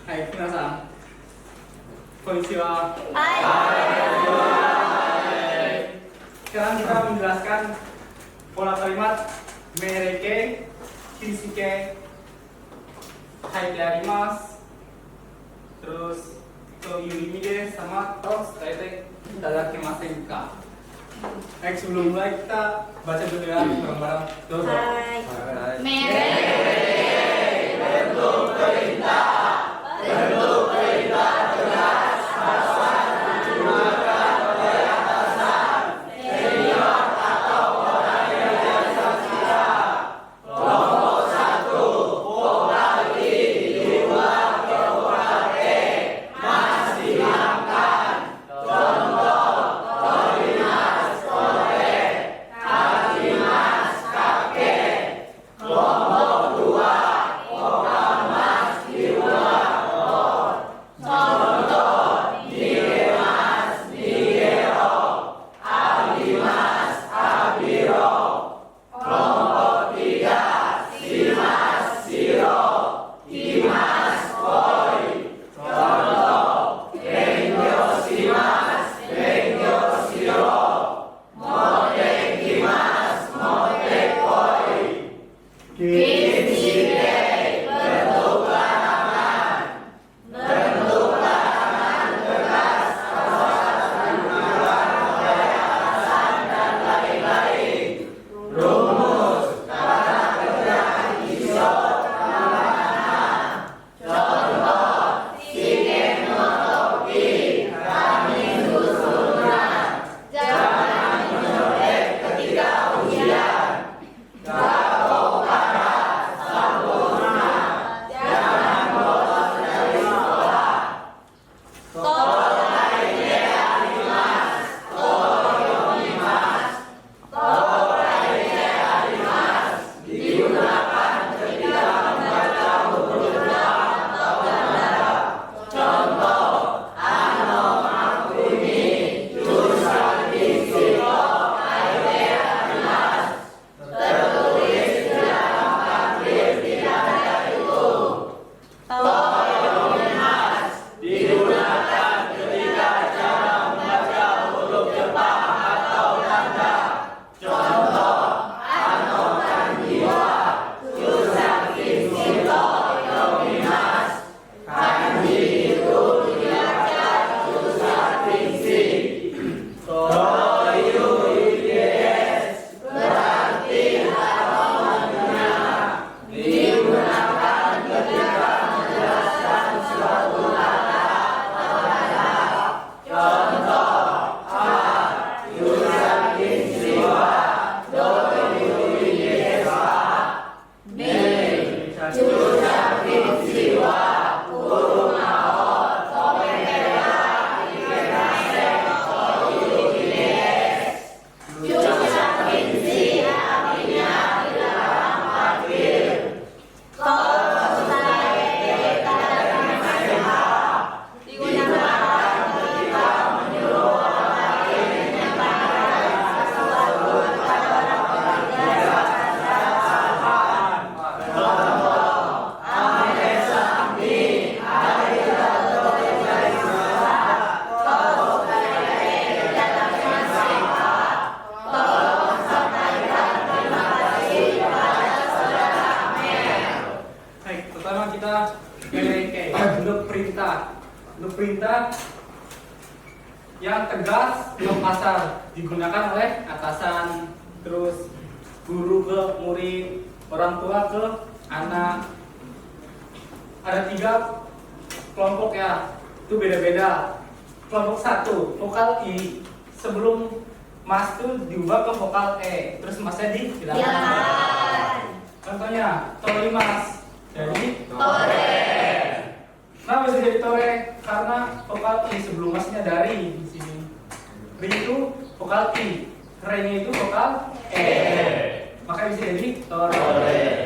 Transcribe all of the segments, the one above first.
Hai, minasan. Konnichiwa. Hai. Sekarang kita menjelaskan pola kalimat mereke, kishike, haiterimasu, terus toyurimi sama tos tete itadakimasen ka. Baik, sebelum mulai kita baca dulu ya bareng-bareng. Dozo. Hai. Untuk perintah yang tegas atau kasar digunakan oleh atasan, terus guru ke murid, orang tua ke anak. Ada 3 kelompok ya, itu beda-beda. Kelompok 1 vokal I, sebelum mas itu diubah ke vokal E, terus masnya dihilangkan. Contohnya tori mas jadi Tore. Kenapa bisa jadi tore? Karena vokal I sebelum masnya dari di sini. Ri itu vokal I, re-nya itu vokal E. Maka bisa jadi tore.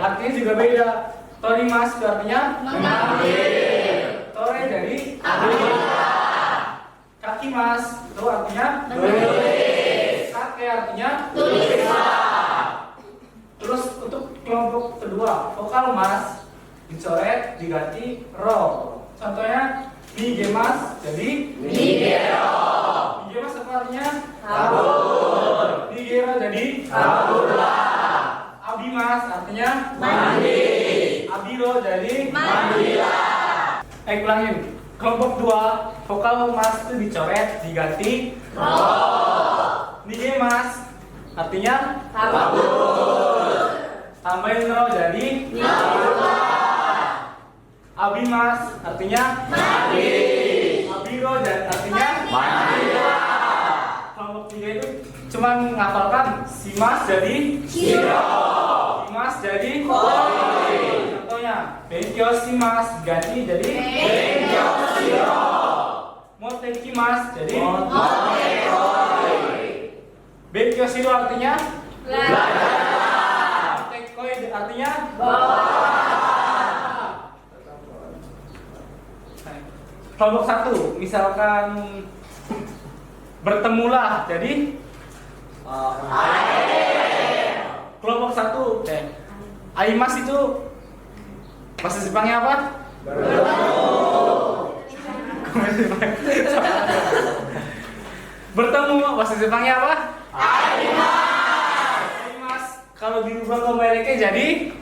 Artinya juga beda. Tori mas itu artinya mengambil. Tore dari ambil. Kaki mas itu artinya menulis. Kake artinya tulislah. Terus untuk kelompok kedua, vokal mas dicoret diganti ro. contohnya nigemas jadi Nigero. nigemas apa artinya? Kabur. Nigero jadi Kaburlah. abimas artinya Mandi. abiro jadi Mandilah. ulangin. Kelompok 2 vokal mas itu dicoret diganti Ro. nigemas artinya Kabur. tambahin ro jadi Kaburlah. abimas artinya Mandi. abiro dan artinya Mandilah. kelompok 3 itu cuman ngapalkan simas jadi Shiro. simas jadi Koi. contohnya benkyo simas ganti jadi Benkyo shiro. motekimas jadi Motekoi. benkyo shiro artinya Belajarlah. motekoi artinya Bawa. kelompok 1 misalkan bertemulah jadi kelompok 1 aimas itu bahasa Jepangnya apa? Bertemu bahasa Jepangnya apa? Aimas. Kalau dirubah ke mereka jadi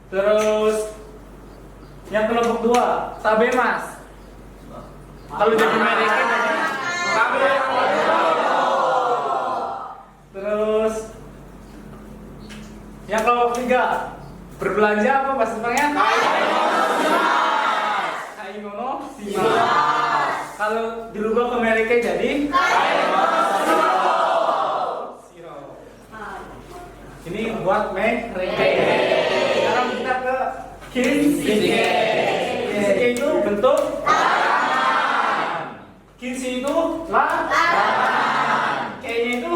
terus yang kelompok 2 tabemas. Kalau jadi mereka jadi tabe. Terus yang kelompok 3 berbelanja apa bahasa Jepangnya? Kaimono shimasu. Kalau dirubah ke mereka jadi shiro. Ini buat mereka. Sekarang kita ke kinshike. Kinshike itu bentuk kinshi itu larangan. Kayaknya itu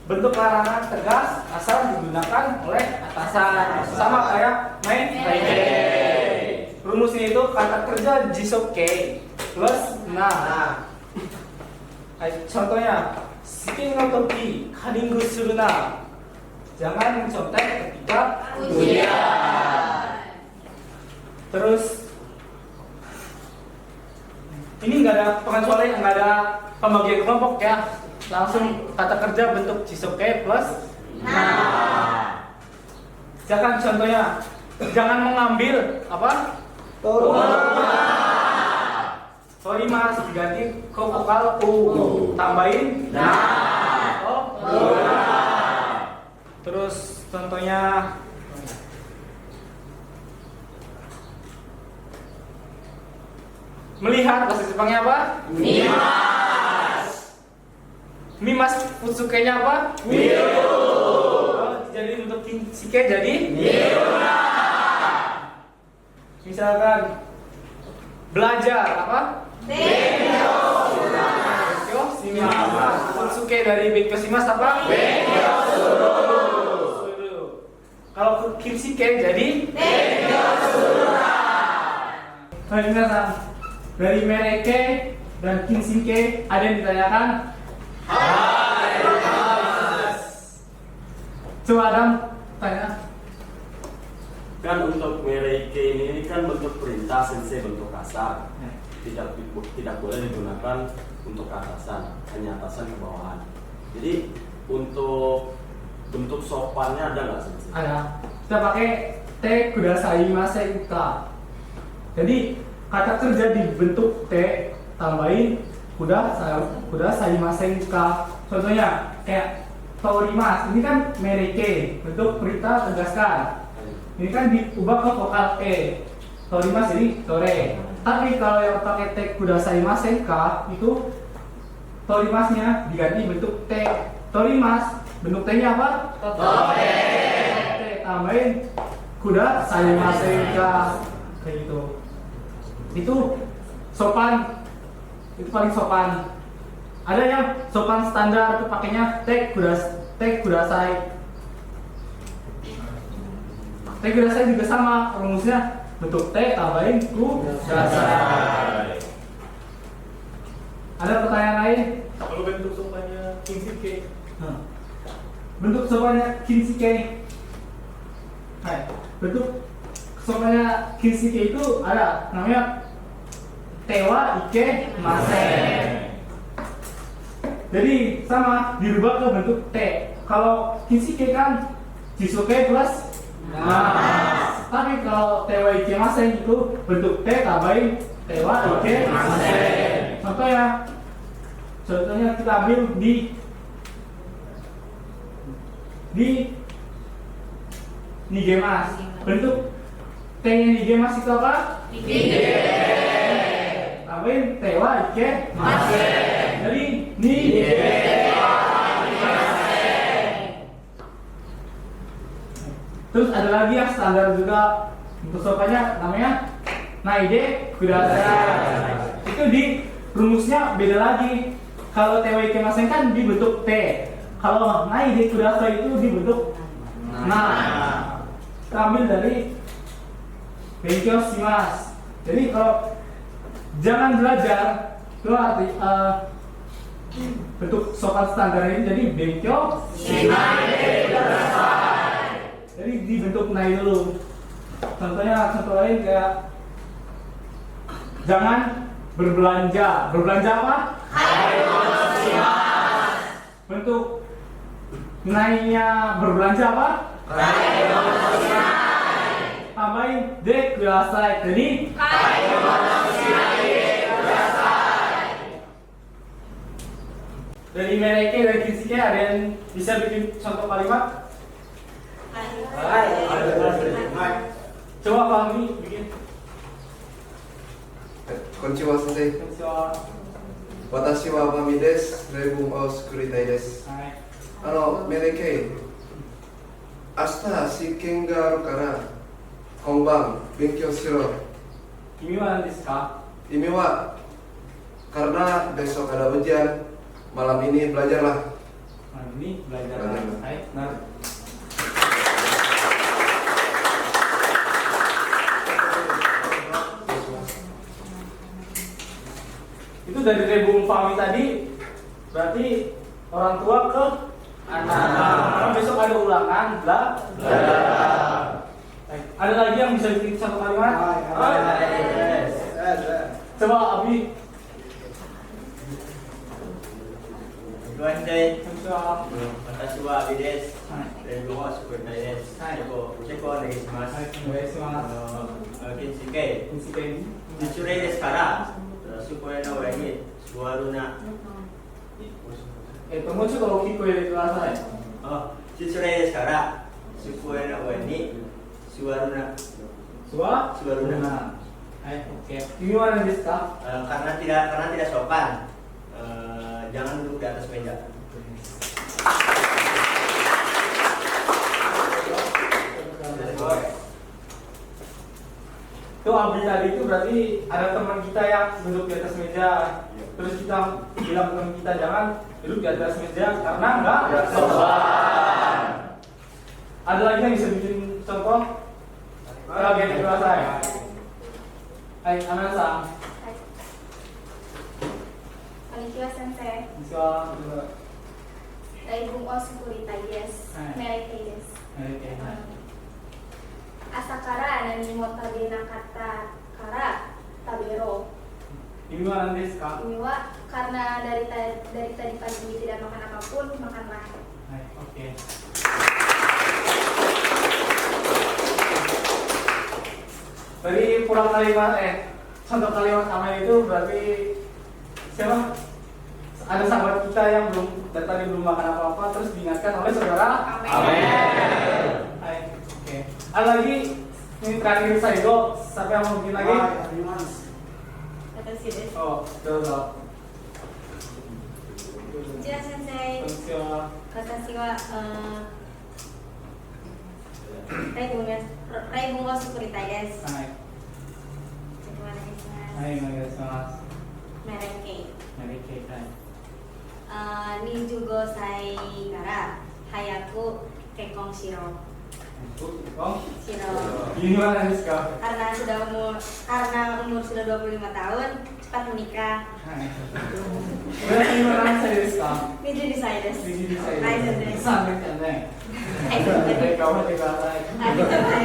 bentuk larangan tegas asal digunakan oleh atasan. Sama kayak meike. Rumusnya itu kata kerja jisoke plus na. Contohnya shikin no toki karingu suru na. Jangan mencontek ketika ujian. Terus ini nggak ada pengecualian, nggak ada pembagian kelompok ya. Langsung kata kerja bentuk jisoke plus nah. Misalkan contohnya jangan mengambil apa? Torimas diganti ke vokal u, tambahin nah. Terus contohnya melihat bahasa Jepangnya apa? Mimas. Mimas futsukenya apa? Miru. Jadi untuk kinshike jadi Miruna. misalkan belajar apa? Benkyo. Benkyo shimasu. Futsuke dari benkyo shimasu apa? Benkyo suru. Kalau kinshike jadi Benkyo surura. Minasan, dari mereke dan kinshike ada yang ditanyakan? Hai Mas. Coba Adam tanya. Kan untuk mereke ini kan bentuk perintah sensei bentuk kasar, tidak boleh digunakan untuk atasan, hanya atasan ke bawahan. Jadi untuk bentuk sopannya ada nggak sensei? Ada. Kita pakai te kudasai masenka. Jadi kata kerja dibentuk te tambahin kudasai masenka. Contohnya kayak torimas. Ini kan mereke bentuk perintah tegaskan. Ini kan diubah ke vokal e. Torimas jadi tore. Tapi kalau yang pakai te kudasai masenka itu torimasnya diganti bentuk te. Torimas bentuk t-nya apa? Tore. Te tambahin kudasai masenka kayak gitu. Itu sopan. Itu paling sopan. Ada yang sopan standar itu pakainya te kudasai. Te kudasai juga sama rumusnya bentuk te tambahin kudasai. Ada pertanyaan lain? Kalau bentuk sopannya kinshike, Bentuk sopannya kinshike Hai. Bentuk kesopannya Kinshike itu ada namanya tewa ike masen. Jadi sama dirubah ke bentuk T. Kalau Kinshike kan jisuke plus mas. Tapi kalau tewa ike masen itu bentuk T tambahin tewa ike masen. Contohnya kita ambil di Nigemas. Bentuk T-nya Nigemas itu apa? Tambahin tewa ike masen. Jadi Terus ada lagi yang standar juga untuk sopannya namanya naide kudasai. Itu di rumusnya beda lagi. Kalau tewa ike masen kan dibentuk T. Kalau naide kudasai itu dibentuk nah. Kita ambil dari benkyou shimasu. Jadi kalau jangan belajar itu arti bentuk sopan standar ini jadi benkyou shimasu. Jadi dibentuk nai dulu. Contoh lain kayak jangan berbelanja. Berbelanja apa? Bentuk nainya berbelanja apa? Tambahin de kudasai. Jadi dari mereka dan Kinshike ada yang bisa bikin contoh kalimat? Coba Fahmi bikin. Konnichiwa sensei. Konnichiwa. Watashi wa Fahmi desu. Reibun o sukuritai desu. Hai. Mereke. Ashita shikken ga aru kara honban benkyou shiro. Kimi wa nan desu ka? Ini wa karena besok ada ujian, malam ini belajarlah. Nah, ini belajar. Hai. Nah. Itu dari Rebung Fahmi tadi berarti orang tua ke anak. Karena besok ada ulangan, belajar. Ada lagi yang bisa bikin satu kalimat? Coba Abi. Konnichiwa. Watashi wa Abi desu. Reibun o sukuritai desu. Yoshiko onegaishimasu. Kinshike. Jitsurei desu kara, sukue no ue ni suwaru na. もうちょっと大きい声でください。Jitsurei desu kara, sukue no ue ni suwaru na. Suwaru na. Hai, oke. Ini mana desu ka? Karena tidak sopan, jangan duduk di atas meja. Itu Abi tadi itu berarti ada teman kita yang duduk di atas meja. Terus kita bilang teman kita jangan duduk di atas meja karena enggak sopan. Ada lagi yang bisa bikin contoh? Oke, terima kasih. Hai, Anasa. Konnichiwa sensei. Bisa. Reibun o sukuritai desu. Mereke desu. Oke. Asakara nani mo tabe nakata kara tabero. Ini mana desu ka? Ini wa karena dari tadi pagi tidak makan apapun, makanlah. Hai, oke. Dari pulang kalimat contoh kalimat amal itu berarti siapa? Ada sahabat kita yang dari tadi belum makan apa-apa terus diingatkan oleh saudara. Amin. Hai, oke. Ada lagi ini terakhir saya go. Siapa yang mau bikin lagi? Watashi desu. Oh, dozo. Konnichiwa sensei. Konnichiwa. Watashi wa Reibun o sukuritai desu. Hai. Hai, onegaishimasu. Mereke. Mereke, hai. 25歳から早く結婚しろ。 Oh, しろ。 ini mana desu ka? Karena umur sudah 25 tahun, cepat menikah. Hai. Berarti mana saya desu ka? 22歳です。 22歳大丈夫です。さあ、ね。はい。頑張ってください。ありがとうございます。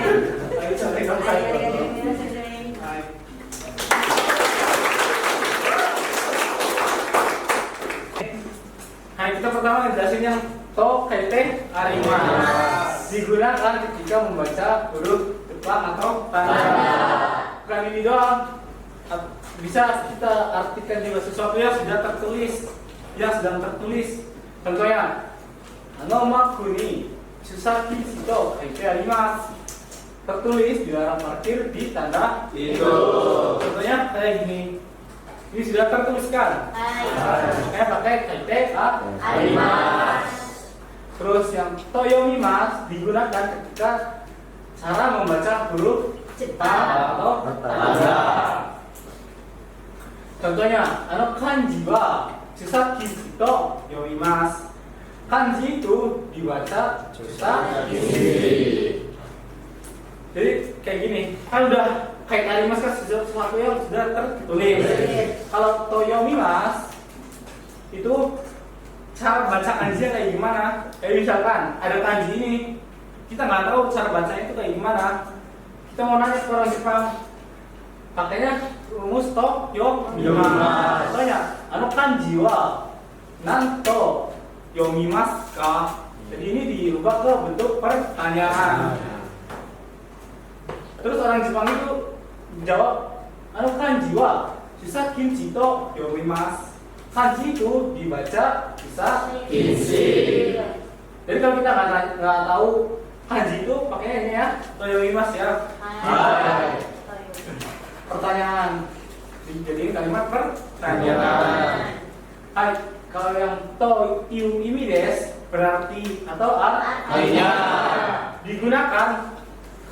arimas. Digunakan ketika membaca huruf Jepang atau tanda. Bukan ini doang. Bisa kita artikan juga sesuatu yang sudah tertulis, yang sedang tertulis. Contohnya, Noma kuni susaki shito kaite arimasu. Tertulis di dalam parkir di tanda itu. Contohnya kayak gini. Ini sudah tertuliskan. Makanya pakai kaite arimasu. Terus yang toyomimasu digunakan ketika cara membaca huruf Jepang atau tanda. Contohnya, kanji wa susaki shito yomimasu. Kanji itu dibaca susaki. Jadi kayak gini, kan udah kayak arimasu kan sesuatu yang sudah tertulis. Kalau toyomimasu itu cara baca kanji kayak gimana? Kayak misalkan ada kanji ini, kita nggak tahu cara bacanya itu kayak gimana. Kita mau nanya ke orang Jepang, pakainya rumus toyomimasu. Contohnya, kanji wa nanto yomimasu ka. Jadi ini dirubah ke bentuk pertanyaan. Terus orang Jepang itu jawab, kanji wa susaki shito yomimasu. Kanji itu dibaca susaki. Jadi kalau kita nggak tahu kanji itu pakainya ini ya, toyomimasu ya. Pertanyaan. Jadi kalimat pertanyaan. Hai, kalau yang to imi des berarti atau artinya digunakan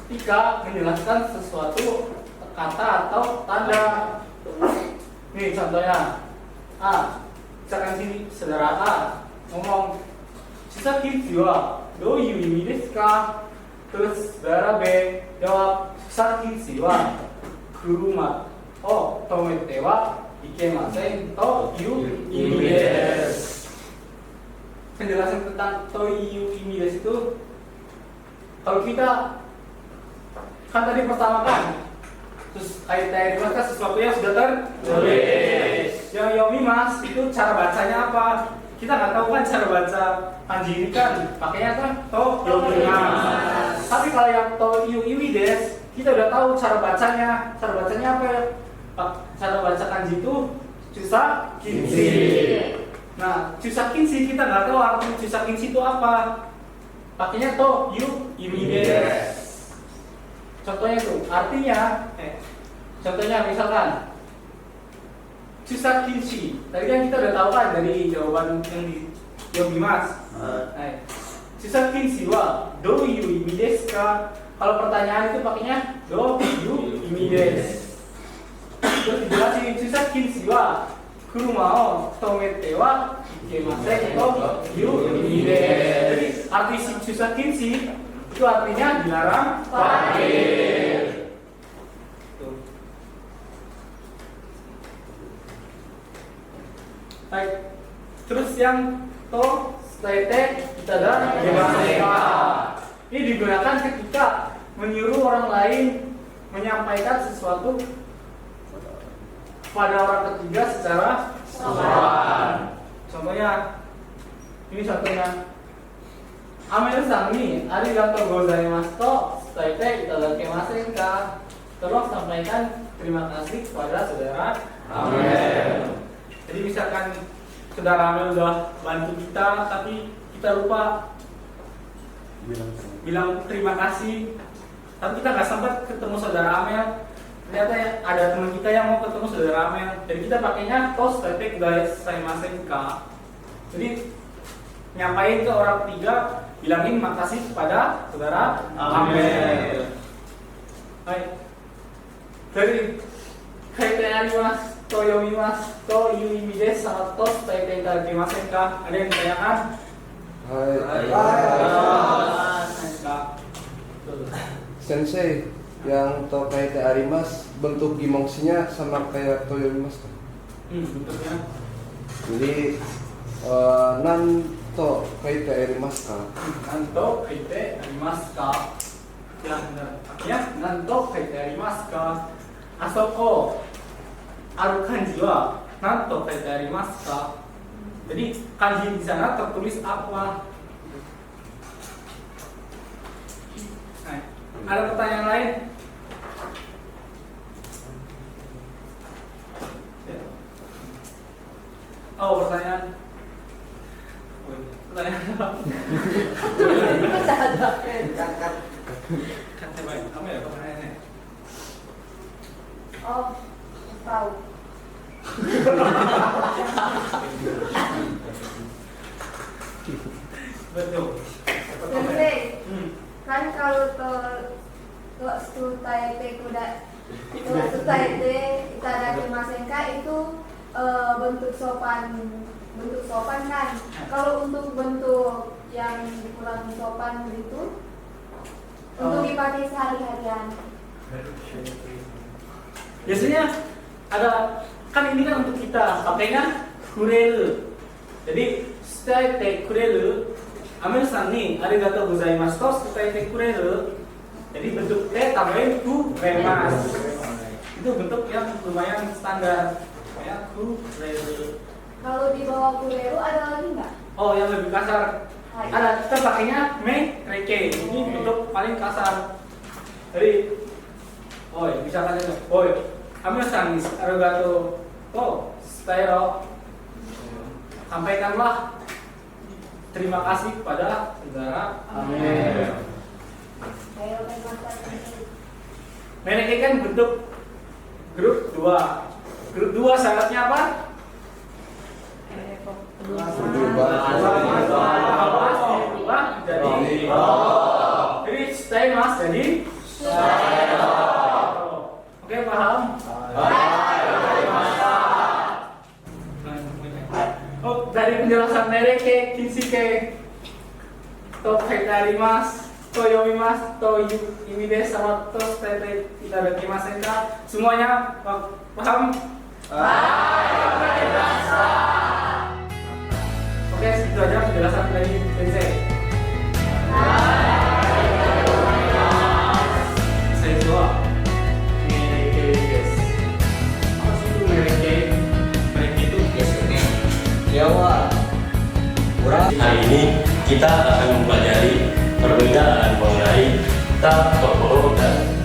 ketika menjelaskan sesuatu kata atau tanda. Nih contohnya, misalkan sini saudara A ngomong susaki wa do you imi desu ka? Terus saudara B jawab susaki wa kuruma o tomete wa ikemasen to you imi desu. Penjelasan tentang to you imi desu itu, kalau kita kan tadi pertama kan, terus kayak kan sesuatu yang sudah tertulis. Yang yomimasu itu cara bacanya apa? Kita nggak tahu kan cara baca kanji ini kan, pakainya kan to yomimasu. Tapi kalau yang to yu imi desu, kita udah tahu cara bacanya. Cara bacanya apa ya? Cara baca kanji itu chusakinshi. Nah, chusakinshi kita nggak tahu arti chusakinshi itu apa. Pakainya to yu imi desu. Contohnya itu, artinya, contohnya misalkan chusakinshi. Tadi kan kita udah tahu kan dari jawaban yang di yomimasu. Chusakinshi wa do you imi desu ka? Kalau pertanyaan itu pakainya do you imi desu. Terus dijelasin chusakinshi wa kuruma o tomete wa ikemasen to you imi desu. Jadi arti chusakinshi itu artinya dilarang parkir. Baik. Terus yang to state kita ada gemaseka. Ini digunakan ketika menyuruh orang lain menyampaikan sesuatu pada orang ketiga secara sopan. Contohnya, ini contohnya. Amel-san ni arigatou gozaimasu to state itadakimasen ka? Tolong sampaikan terima kasih kepada saudara Amel. Jadi misalkan saudara Amel udah bantu kita, tapi kita lupa bilang terima kasih, tapi kita nggak sempat ketemu saudara Amel. Ternyata ada teman kita yang mau ketemu saudara Amel, jadi kita pakainya to state itadakimasen ka. Jadi nyampain ke orang ketiga, bilangin makasih kepada saudara Amel. Baik. Dari kaite arimasu, to yomimasu, to yu imi desu, sama to state itadakimasen ka? Ada yang ditanyakan? Sensei, yang to kaite arimasu bentuk gimoksinya sama kayak to yomimasu kan? Bentuknya. Jadi nanto kaite arimasu ka? Nanto kaite arimasu ka? Ya benar. Ya, nanto kaite arimasu ka? Asoko aru kanji wa nanto kaite arimasu ka? Jadi kanji di sana tertulis apa? Nah, ada pertanyaan lain? Oh, pertanyaan. Pertanyaan apa? Kan saya main. Apa ya pertanyaannya? Oh, tahu. Betul. Sensei, kan kalau sutai kuda itadakimasenka itu bentuk sopan kan. Kalau untuk bentuk yang kurang sopan gitu untuk dipakai sehari-harian. Biasanya ada, kan ini kan untuk kita pakainya kurelu. Jadi sutai te kurelu, Amir-san nih, arigatou gozaimasu to sutai te kurelu. Jadi bentuk T tambahin kuremas. Itu bentuk yang lumayan standar. Ya, kurelu. Kalau di bawah kureru ada lagi nggak? Oh, yang lebih kasar. Ada, kita pakainya me reke. Ini bentuk paling kasar. Jadi, oi, misalkan itu, oi, Amir-san nih, arigatou to sutai. Sampaikanlah terima kasih kepada saudara. Amin. Mereka kan bentuk grup 2. Grup 2 syaratnya apa? Jadi stay mas, jadi oke, paham? Oh, dari penjelasan Mereke, Kinshike, to Kaitarimasu, to Yomimasu, to Imides, sama to Tete Itadakimasenka, semuanya paham? Oke, segitu aja penjelasan dari Sensei. Sensei, Mereke guys. Apa sih itu Mereke? Mereke itu biasanya Jawa. Hari ini kita akan mempelajari perbedaan mengenai ta, toko, dan